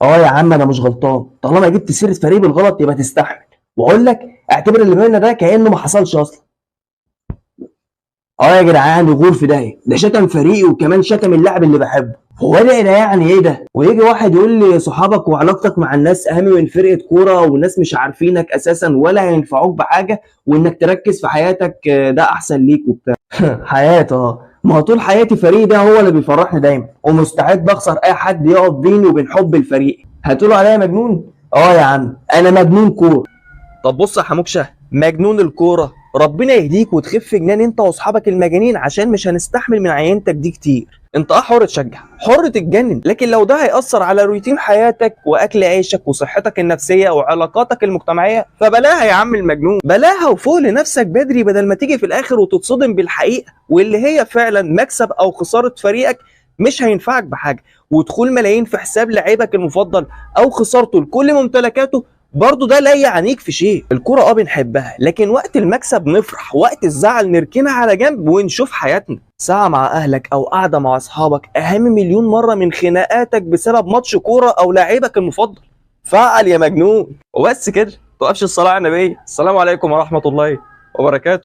اه يا عم انا مش غلطان، طالما جبت سيره فريق بالغلط يبقى تستحمل. واقول لك اعتبر اللي بينا ده كانه ما حصلش اصلا. اه يا جدعان يغور في داهيه، ده شتم فريقي وكمان شتم اللاعب اللي بحبه. هو ده يعني ايه ده؟ ويجي واحد يقول لي صحابك وعلاقتك مع الناس اهم من فرقه كوره، والناس مش عارفينك اساسا ولا هينفعوك بحاجه، وانك تركز في حياتك ده احسن ليك وبتاع. حياتي ما هو طول حياتي فريقي ده هو اللي بيفرحني دايما، ومستعد اخسر اي حد يقف بيني وبين حب الفريق. هتقولوا عليا مجنون؟ اه يا عم انا مجنون كوره. طب بص يا حموكشه، مجنون الكوره ربنا يهديك وتخف جنان انت واصحابك المجانين، عشان مش هنستحمل من عينتك دي كتير. انت حر تشجع، حر تتجنن، لكن لو ده هيأثر على روتين حياتك واكل عيشك وصحتك النفسيه وعلاقاتك المجتمعيه فبلاها يا عم المجنون، بلاها وفوق لنفسك بدري بدل ما تيجي في الاخر وتتصدم بالحقيقه، واللي هي فعلا مكسب او خساره فريقك مش هينفعك بحاجه، ودخول ملايين في حساب لعيبك المفضل او خسارته لكل ممتلكاته برضه ده لا يعنيك في شيء. الكرة بنحبها، لكن وقت المكسب نفرح، وقت الزعل نركنها على جنب ونشوف حياتنا. ساعة مع أهلك أو قعدة مع أصحابك أهم مليون مرة من خناقاتك بسبب ماتش كورة أو لاعبك المفضل. فعل يا مجنون. وبس كده، متوقفش الصلاة على النبي. السلام عليكم ورحمة الله وبركاته.